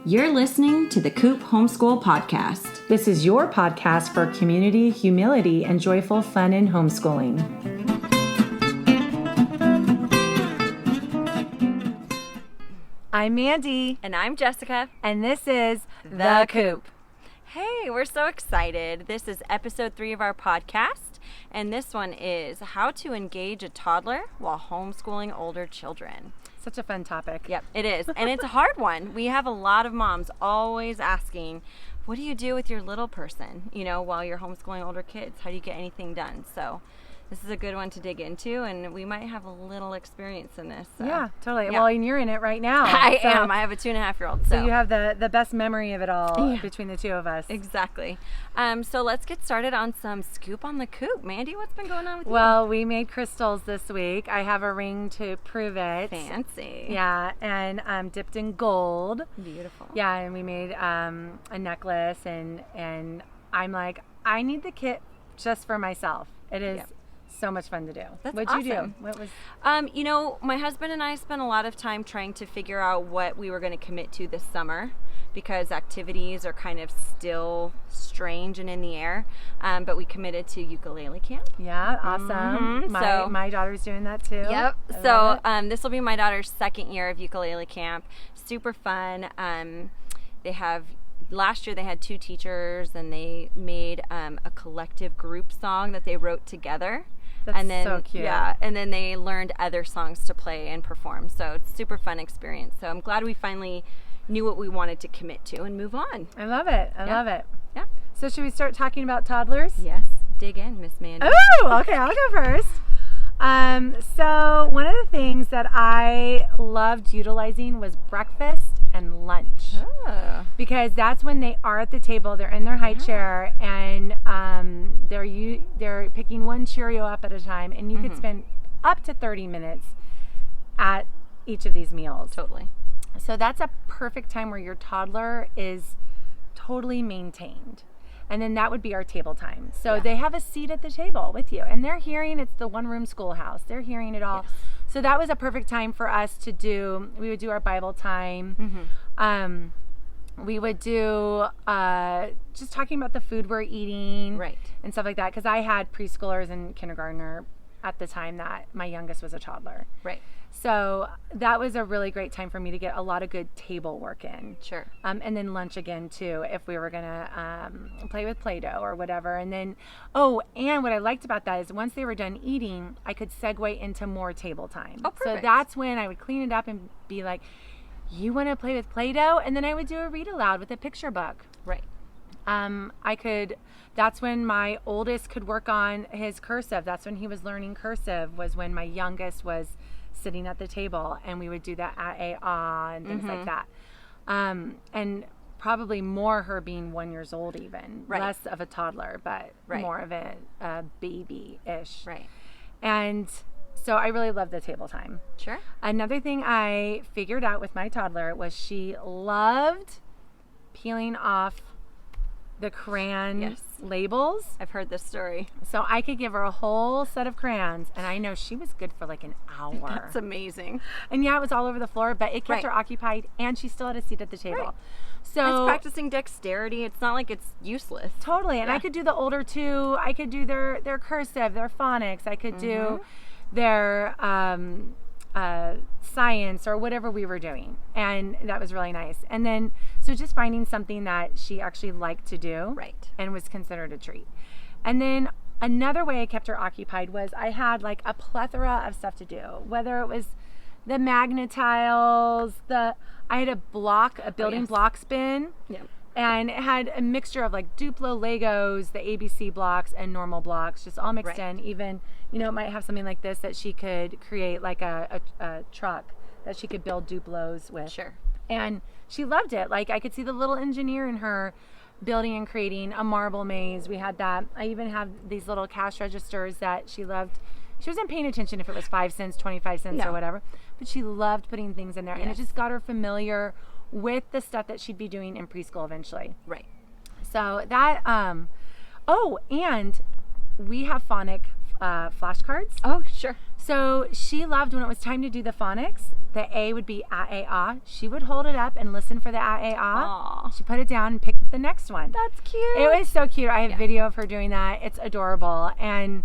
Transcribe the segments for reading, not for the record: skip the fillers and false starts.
You're listening to the Coop Homeschool Podcast. This is your podcast for community, humility, and joyful fun in homeschooling. I'm Mandy. And I'm Jessica. And this is The Coop. Hey, we're so excited. This is episode 3 of our podcast. And this one is how to engage a toddler while homeschooling older children. Such a fun topic. Yep, it is. And it's a hard one. We have a lot of moms always asking, what do you do with your little person, while you're homeschooling older kids? How do you get anything done? So this is a good one to dig into, and we might have a little experience in this. So. Yeah, totally. Yeah. Well, and you're in it right now. I am. I have a 2.5-year-old. So you have the best memory of it all between the two of us. Exactly. So let's get started on some scoop on the coop. Mandy, what's been going on with you? Well, we made crystals this week. I have a ring to prove it. Fancy. Yeah, and dipped in gold. Beautiful. Yeah, and we made a necklace, and I'm like, I need the kit just for myself. It is so much fun to do. That's What'd awesome. you do? What was? My husband and I spent a lot of time trying to figure out what we were going to commit to this summer because activities are kind of still strange and in the air. But we committed to ukulele camp. Yeah, awesome. Mm-hmm. My daughter's doing that too. Yep. So this will be my daughter's second year of ukulele camp. Super fun. Last year they had 2 teachers and they made a collective group song that they wrote together. That's so cute. Yeah, and then they learned other songs to play and perform. So it's a super fun experience. So I'm glad we finally knew what we wanted to commit to and move on. I love it. I love it. Yeah. So should we start talking about toddlers? Yes. Dig in, Miss Mandy. Oh, okay. I'll go first. So one of the things that I loved utilizing was breakfast and lunch. Oh. Because that's when they are at the table, they're in their high chair, and they're picking one Cheerio up at a time, and you could spend up to 30 minutes at each of these meals. Totally. So that's a perfect time where your toddler is totally maintained. And then that would be our table time. So they have a seat at the table with you, and they're hearing, it's the one-room schoolhouse. They're hearing it all. Yes. So that was a perfect time for us to do, we would do our Bible time. We would do just talking about the food we're eating. Right. And stuff like that. Because I had preschoolers and kindergartner at the time that my youngest was a toddler. Right. So that was a really great time for me to get a lot of good table work in. Sure. And then lunch again too, if we were gonna play with Play-Doh or whatever. And then, and what I liked about that is once they were done eating, I could segue into more table time. Oh, perfect. So that's when I would clean it up and be like, you want to play with Play-Doh? And then I would do a read aloud with a picture book. Right. That's when my oldest could work on his cursive. That's when he was learning cursive, was when my youngest was sitting at the table, and we would do that and things like that. And probably more her being 1 year old even. Right. Less of a toddler, but more of a baby-ish. Right. And so I really loved the table time. Sure. Another thing I figured out with my toddler was she loved peeling off the crayon labels. I've heard this story. So I could give her a whole set of crayons, and I know she was good for like an hour. That's amazing. And it was all over the floor, but it kept her occupied, and she still had a seat at the table. Right. So it's practicing dexterity. It's not like it's useless. Totally. And I could do the older two. I could do their cursive, their phonics. I could do their science or whatever we were doing, and that was really nice. And then so just finding something that she actually liked to do, and was considered a treat. And then another way I kept her occupied was I had like a plethora of stuff to do, whether it was the magnetiles, I had a building block spin. And it had a mixture of like Duplo Legos, the ABC blocks, and normal blocks, just all mixed in. Even, it might have something like this that she could create like a truck that she could build Duplos with. Sure. And she loved it. Like I could see the little engineer in her building and creating a marble maze. We had that. I even have these little cash registers that she loved. She wasn't paying attention if it was 5 cents, 25 cents, or whatever, but she loved putting things in there. And it just got her familiar with the stuff that she'd be doing in preschool eventually. Right. So that, and we have phonic flashcards. Oh, sure. So she loved when it was time to do the phonics, the A would be ah. She would hold it up and listen for the ah. She put it down and picked the next one. That's cute. It was so cute. I have video of her doing that. It's adorable. And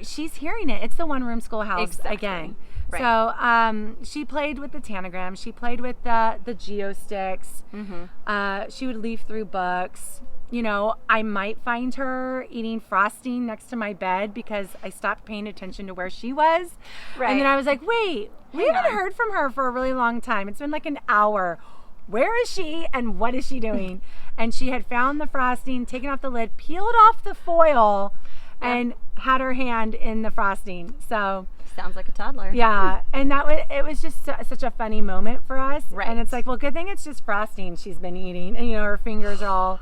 she's hearing it. It's the one room schoolhouse again. Right. So she played with the tanagrams. She played with the geo sticks. Mm-hmm. She would leaf through books. You know, I might find her eating frosting next to my bed because I stopped paying attention to where she was. Right. And then I was like, wait, we haven't heard from her for a really long time. It's been like an hour. Where is she and what is she doing? And she had found the frosting, taken off the lid, peeled off the foil, and had her hand in the frosting. So sounds like a toddler. Yeah, and it was just such a funny moment for us. Right. And it's like, well, good thing it's just frosting she's been eating, and her fingers are all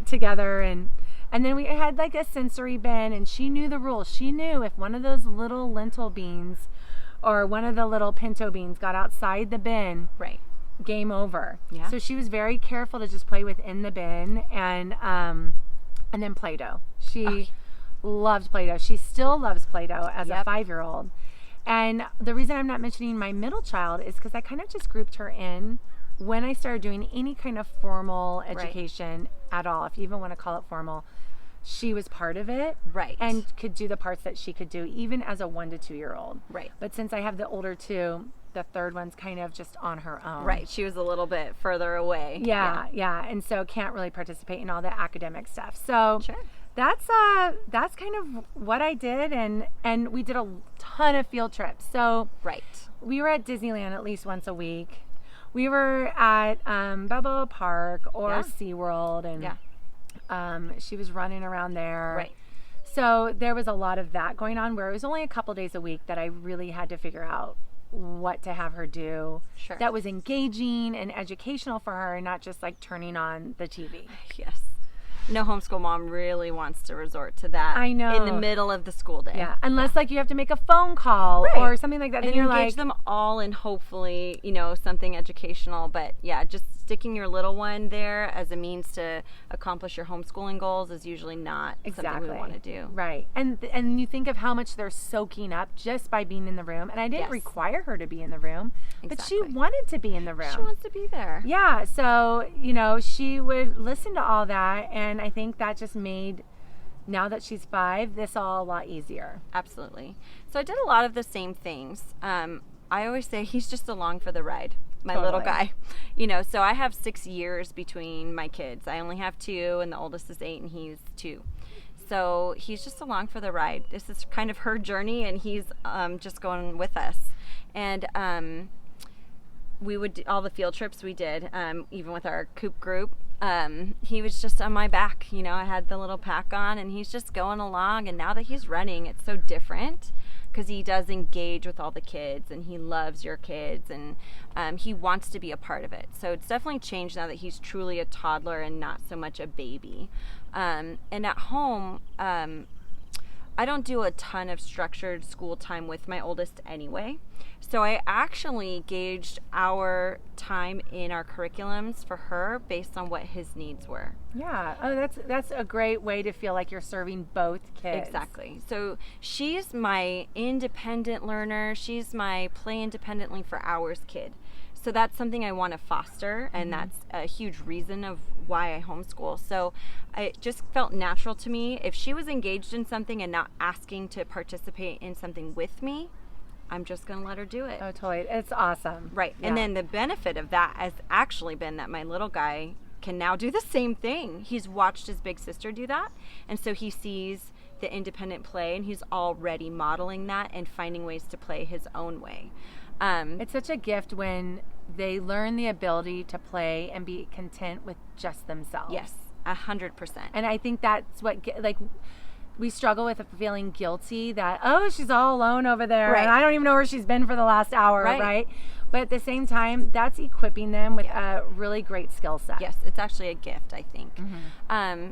together, and then we had like a sensory bin, and she knew the rules. She knew if one of those little lentil beans or one of the little pinto beans got outside the bin, game over. Yeah. So she was very careful to just play within the bin, and then Play-Doh. She loved Play-Doh. She still loves Play-Doh as a 5-year-old. And the reason I'm not mentioning my middle child is because I kind of just grouped her in when I started doing any kind of formal education at all, if you even want to call it formal. She was part of it, and could do the parts that she could do, even as a 1 to 2 year old. Right. But since I have the older two, the third one's kind of just on her own. Right. She was a little bit further away. Yeah. And so can't really participate in all the academic stuff. So that's kind of what I did, and we did a ton of field trips. So we were at Disneyland at least once a week. We were at Balboa Park or SeaWorld, and she was running around there. Right. So there was a lot of that going on, where it was only a couple days a week that I really had to figure out what to have her do that was engaging and educational for her, and not just like turning on the TV. Yes. No homeschool mom really wants to resort to that. I know. In the middle of the school day. Yeah. Unless like you have to make a phone call or something like that. And then you're engage them all in hopefully, something educational. But just sticking your little one there as a means to accomplish your homeschooling goals is usually not something we want to do. Right. And you think of how much they're soaking up just by being in the room. And I didn't require her to be in the room, but she wanted to be in the room. She wants to be there. Yeah. So, she would listen to all that, and I think that just made, now that she's 5, this all a lot easier. Absolutely. So I did a lot of the same things. I always say he's just along for the ride, my little guy. So I have 6 years between my kids. I only have 2, and the oldest is 8, and he's 2. So he's just along for the ride. This is kind of her journey, and he's just going with us. And we would do all the field trips we did, even with our Coop group. He was just on my back, I had the little pack on, and he's just going along. And now that he's running, it's so different because he does engage with all the kids, and he loves your kids, and he wants to be a part of it. So it's definitely changed now that he's truly a toddler and not so much a baby. And at home, I don't do a ton of structured school time with my oldest anyway. So I actually gauged our time in our curriculums for her based on what his needs were. Yeah. Oh, that's a great way to feel like you're serving both kids. Exactly. So she's my independent learner. She's my play independently for hours kid. So that's something I want to foster, and that's a huge reason of why I homeschool. So it just felt natural to me. If she was engaged in something and not asking to participate in something with me, I'm just going to let her do it. Oh, totally. It's awesome. Right. Yeah. And then the benefit of that has actually been that my little guy can now do the same thing. He's watched his big sister do that, and so he sees the independent play, and he's already modeling that and finding ways to play his own way. It's such a gift when they learn the ability to play and be content with just themselves. Yes, 100%. And I think that's what, we struggle with feeling guilty that, she's all alone over there, and I don't even know where she's been for the last hour, right? But at the same time, that's equipping them with a really great skill set. Yes, it's actually a gift, I think.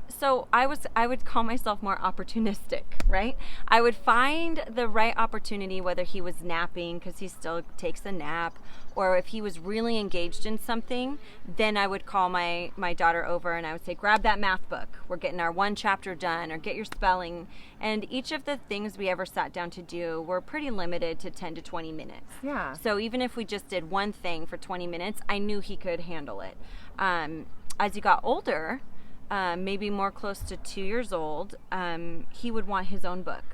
So I would call myself more opportunistic, right? I would find the right opportunity, whether he was napping because he still takes a nap, or if he was really engaged in something, then I would call my daughter over and I would say, grab that math book. We're getting our one chapter done, or get your spelling. And each of the things we ever sat down to do were pretty limited to 10 to 20 minutes. Yeah. So even if we just did one thing for 20 minutes, I knew he could handle it. As he got older, maybe more close to 2 years old, he would want his own book.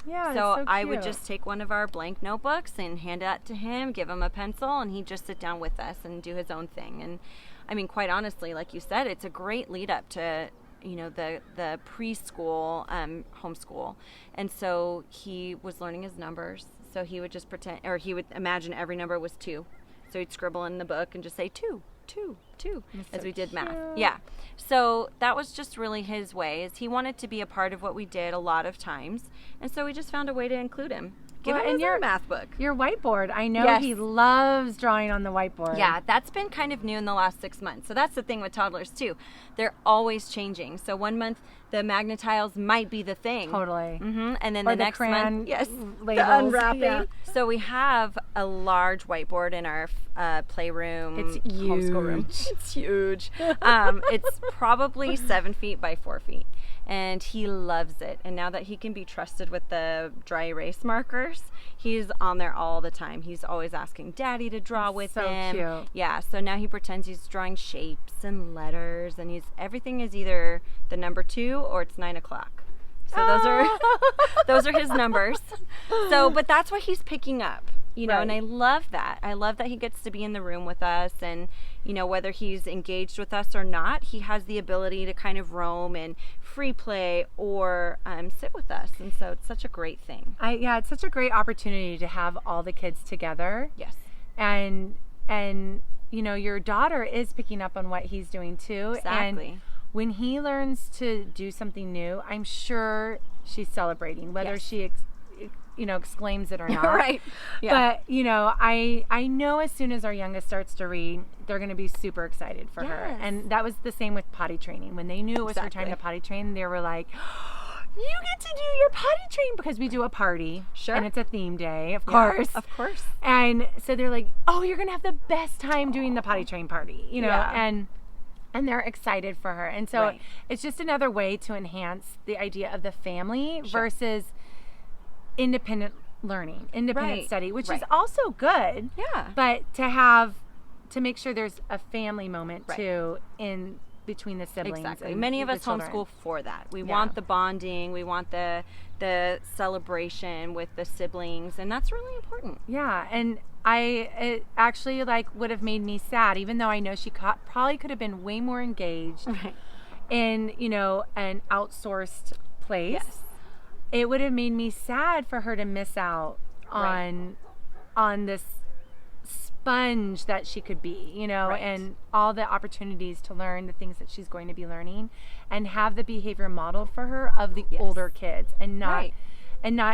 Yeah, So I would just take one of our blank notebooks and hand that to him, give him a pencil, and he'd just sit down with us and do his own thing. And I mean, quite honestly, like you said, it's a great lead up to, you know, the preschool homeschool. And so he was learning his numbers. So he would just pretend, or he would imagine every number was 2. So he'd scribble in the book and just say 2, 2, 2 as we did math. Yeah. So that was just really his way. Is he wanted to be a part of what we did a lot of times. And so we just found a way to include him. Give him his own math book. Your whiteboard. I know he loves drawing on the whiteboard. Yeah, that's been kind of new in the last 6 months. So that's the thing with toddlers too. They're always changing. So one month the magnetiles might be the thing. Totally. And then or the next crayon month, yes, labels. the unwrapping. Yeah. So we have a large whiteboard in our playroom. It's huge. Homeschool room. It's huge. It's probably 7 feet by 4 feet. And he loves it. And now that he can be trusted with the dry erase markers, he's on there all the time. He's always asking Daddy to draw with him. So cute. Yeah, so now he pretends he's drawing shapes and letters, and everything is either the number 2 or it's 9 o'clock. So those are his numbers. So, but that's what he's picking up. You know, and I love that. I love that he gets to be in the room with us, and, you know, whether he's engaged with us or not, he has the ability to kind of roam and free play or sit with us. And so it's such a great thing. It's such a great opportunity to have all the kids together. Yes. And you know, your daughter is picking up on what he's doing too. Exactly. And when he learns to do something new, I'm sure she's celebrating, whether she exclaims it or not. Right. Yeah. But, you know, I know as soon as our youngest starts to read, they're going to be super excited for her. And that was the same with potty training. When they knew it was her time to potty train, they were like, you get to do your potty train, because we do a party. Sure. And it's a theme day, of course. Of course. And so they're like, oh, you're going to have the best time doing the potty train party, you know, and they're excited for her. And so it's just another way to enhance the idea of the family versus independent learning, independent study, which is also good. Yeah. But to make sure there's a family moment too in between the siblings. Exactly. And many of us children. homeschool for that. We want the bonding, we want the celebration with the siblings, and that's really important. Yeah, and it actually would have made me sad, even though I know she probably could have been way more engaged in, you know, an outsourced place. Yes. It would have made me sad for her to miss out on this sponge that she could be, you know, and all the opportunities to learn the things that she's going to be learning, and have the behavior modeled for her of the older kids, and not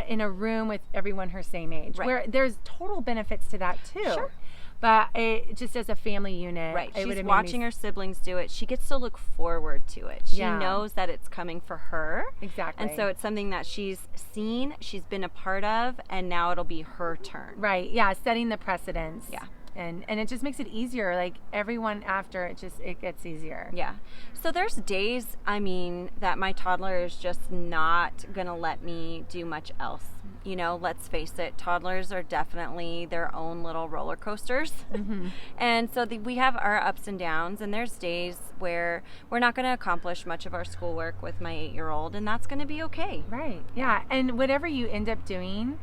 in a room with everyone her same age, where there's total benefits to that too. Sure. But it just as a family unit, she's watching her siblings do it. She gets to look forward to it. She knows that it's coming for her. Exactly. And so it's something that she's seen, she's been a part of, and now it'll be her turn. Right. Yeah. Setting the precedence. Yeah. And it just makes it easier. Like everyone after it gets easier. Yeah. So there's days, I mean, that my toddler is just not going to let me do much else. You know, let's face it, toddlers are definitely their own little roller coasters. Mm-hmm. And so we have our ups and downs, and there's days where we're not going to accomplish much of our schoolwork with my 8-year-old, and that's going to be okay. Right. Yeah. And whatever you end up doing,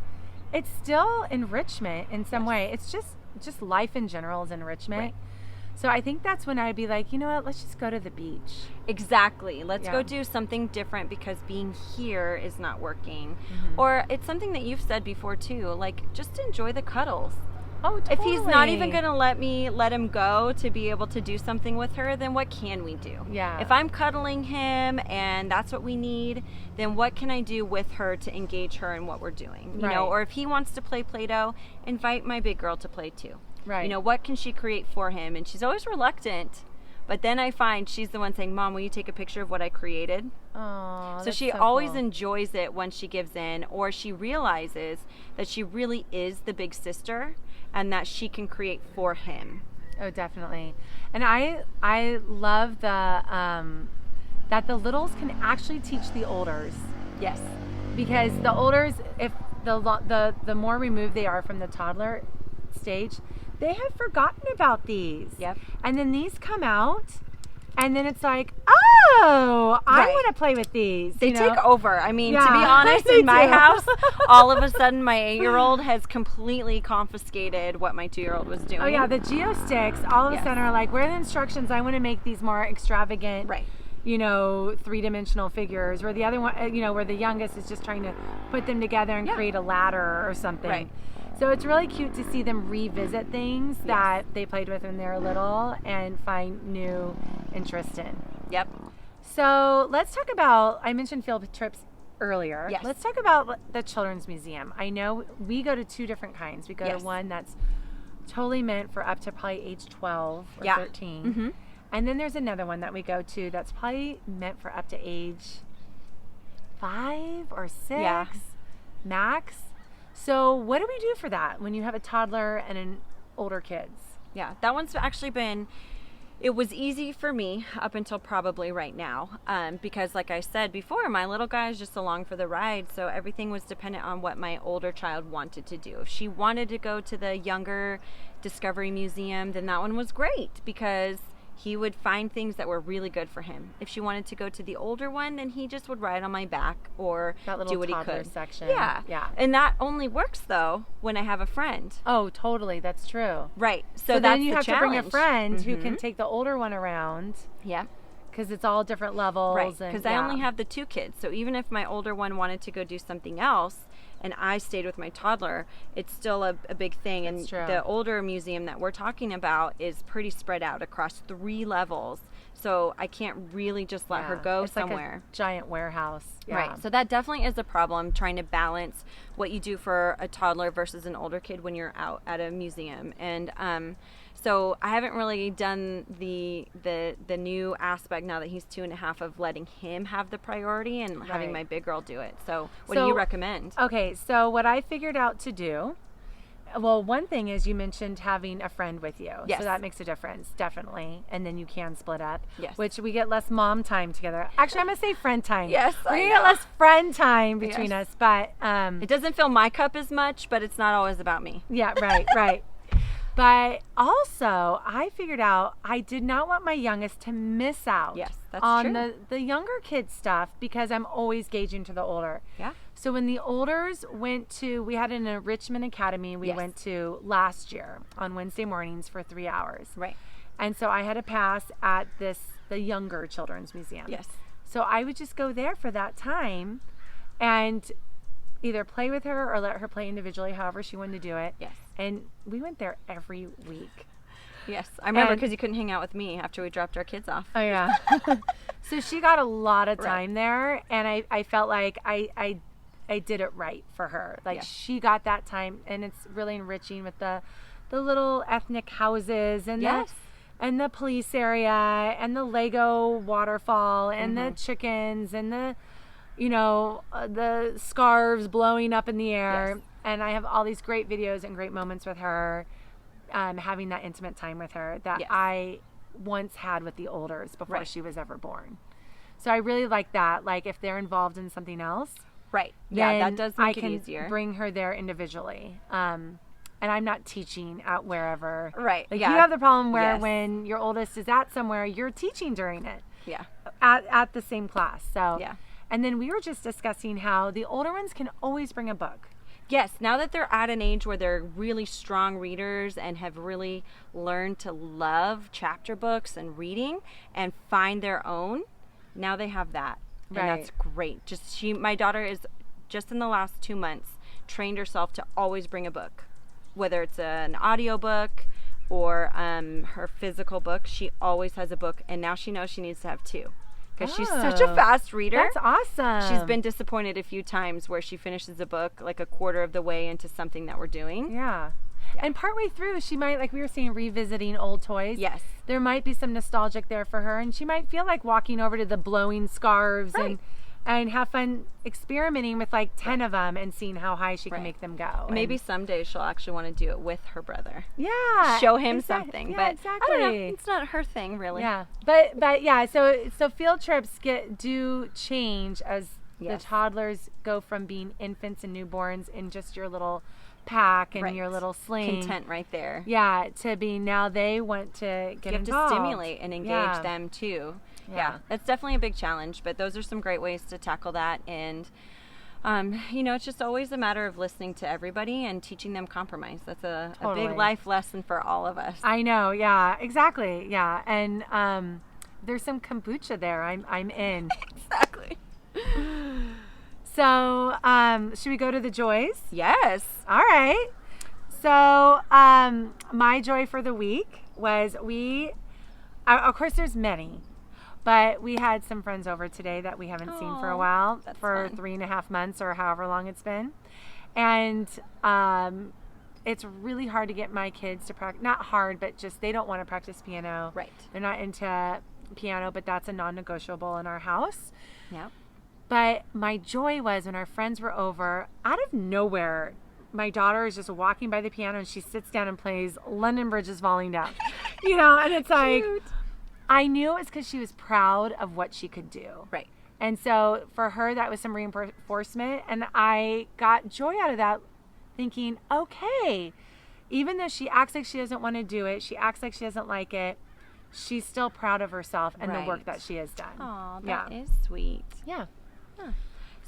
it's still enrichment in some way. It's just life in general is enrichment. Right. So I think that's when I'd be like, you know what, let's just go to the beach. Exactly. Let's go do something different, because being here is not working. Mm-hmm. Or it's something that you've said before too, like just enjoy the cuddles. Oh, totally. If he's not even going to let him go to be able to do something with her, then what can we do? Yeah. If I'm cuddling him and that's what we need, then what can I do with her to engage her in what we're doing? You know, or if he wants to play Play-Doh, invite my big girl to play too. Right. You know, what can she create for him? And she's always reluctant. But then I find she's the one saying, Mom, will you take a picture of what I created? Oh, so she always enjoys it when she gives in, or she realizes that she really is the big sister and that she can create for him. Oh, definitely. And I love the that the littles can actually teach the olders. Yes. Because the olders, if the more removed they are from the toddler stage, they have forgotten about these. Yep. And then these come out, and then it's like, oh, I want to play with these. They take over. I mean, Yeah, to be honest, they in my do. house, all of a sudden my 8-year-old has completely confiscated what my 2-year-old was doing. Oh yeah, the geo sticks all of a Yes. sudden are like, where are the instructions? I want to make these more extravagant. Right. You know, 3-dimensional figures, where the other one, you know, where the youngest is just trying to put them together and create a ladder or something. Right. So it's really cute to see them revisit things that they played with when they were little and find new interest in. Yep. So let's talk about, I mentioned field trips earlier. Yes. Let's talk about the Children's Museum. I know we go to 2 different kinds. We go to one that's totally meant for up to probably age 12 or 13. Mm-hmm. And then there's another one that we go to that's probably meant for up to age 5 or 6 max. So what do we do for that when you have a toddler and an older kids? Yeah, that one's actually been, it was easy for me up until probably right now, because like I said before, my little guy is just along for the ride, so everything was dependent on what my older child wanted to do. If she wanted to go to the younger Discovery Museum, then that one was great because he would find things that were really good for him. If she wanted to go to the older one, then he just would ride on my back or That little do what he toddler could. section. Yeah. Yeah. And that only works though when I have a friend. Oh, totally. That's true. Right. So that's then you the have challenge. to bring a friend who can take the older one around. Yeah. Because it's all different levels. Right. And Because I only have the 2 kids. So even if my older one wanted to go do something else and I stayed with my toddler, it's still a big thing. And the older museum that we're talking about is pretty spread out across 3 levels. So I can't really just let her go somewhere. Like a giant warehouse. Yeah. Right. So that definitely is a problem, trying to balance what you do for a toddler versus an older kid when you're out at a museum. And so I haven't really done the new aspect now that he's 2.5 of letting him have the priority and having my big girl do it. So what do you recommend? Okay, so what I figured out to do, well, one thing is you mentioned having a friend with you. Yes. So that makes a difference, definitely. And then you can split up. Yes. Which we get less mom time together. Actually, I'm going to say friend time. Yes, We're going to get less friend time between us. But it doesn't fill my cup as much, but it's not always about me. yeah, right, right. But also, I figured out I did not want my youngest to miss out on the younger kids stuff because I'm always gauging to the older. Yeah. So when the olders went to, we had an enrichment academy we went to last year on Wednesday mornings for 3 hours. Right. And so I had a pass at the younger children's museum. Yes. So I would just go there for that time and either play with her or let her play individually, however she wanted to do it. Yes. And we went there every week. Yes. I remember because you couldn't hang out with me after we dropped our kids off. Oh, yeah. So she got a lot of time there, and I felt like I did it right for her. Like she got that time, and it's really enriching with the little ethnic houses and and the police area and the Lego waterfall and the chickens and the scarves blowing up in the air. Yes. And I have all these great videos and great moments with her, having that intimate time with her that I once had with the olders before she was ever born. So I really like that. Like if they're involved in something else. Right. Yeah, that does make it easier. I can bring her there individually. And I'm not teaching at wherever. Right. Like you have the problem where when your oldest is at somewhere, you're teaching during it. Yeah. At the same class. So yeah. And then we were just discussing how the older ones can always bring a book. Yes, now that they're at an age where they're really strong readers and have really learned to love chapter books and reading and find their own, now they have that. And that's great. My daughter is just in the last 2 months trained herself to always bring a book. Whether it's an audio book or her physical book, she always has a book, and now she knows she needs to have 2. Because she's such a fast reader. That's awesome. She's been disappointed a few times where she finishes a book like a quarter of the way into something that we're doing. Yeah. And partway through, she might, like we were saying, revisiting old toys. Yes. There might be some nostalgic there for her, and she might feel like walking over to the blowing scarves and have fun experimenting with like 10 of them and seeing how high she can make them go. Maybe someday she'll actually want to do it with her brother. Yeah. Show him something. Yeah, but exactly. I don't know. It's not her thing, really. Yeah. But yeah, so field trips do change as the toddlers go from being infants and newborns in just your little pack and your little sling. Content right there. Yeah, to be now they want to get involved. You have to stimulate and engage them too. Yeah, that's definitely a big challenge, but those are some great ways to tackle that. And, it's just always a matter of listening to everybody and teaching them compromise. That's a big life lesson for all of us. I know. Yeah, exactly. Yeah. And there's some kombucha there. I'm in. Exactly. So, should we go to the joys? Yes. All right. So, my joy for the week was of course, there's many. But we had some friends over today that we haven't seen for a while, for fun. 3.5 months or however long it's been. And it's really hard to get my kids to practice. Not hard, but just they don't want to practice piano. Right. They're not into piano, but that's a non-negotiable in our house. Yeah. But my joy was when our friends were over, out of nowhere, my daughter is just walking by the piano and she sits down and plays London Bridge is Falling Down. And it's like... Cute. I knew it was because she was proud of what she could do. Right. And so for her, that was some reinforcement. And I got joy out of that thinking, okay, even though she acts like she doesn't want to do it, she acts like she doesn't like it, she's still proud of herself and the work that she has done. Oh, that is sweet. Yeah. Huh.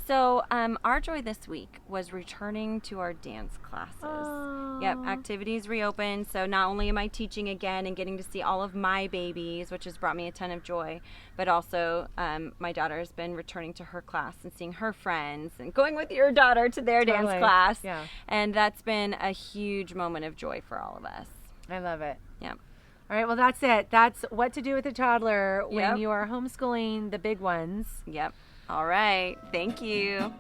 So our joy this week was returning to our dance classes. Aww. Yep, activities reopened. So not only am I teaching again and getting to see all of my babies, which has brought me a ton of joy, but also my daughter has been returning to her class and seeing her friends and going with your daughter to their dance class. Yeah. And that's been a huge moment of joy for all of us. I love it. Yep. All right, well, that's it. That's what to do with a toddler when you are homeschooling the big ones. Yep. All right. Thank you.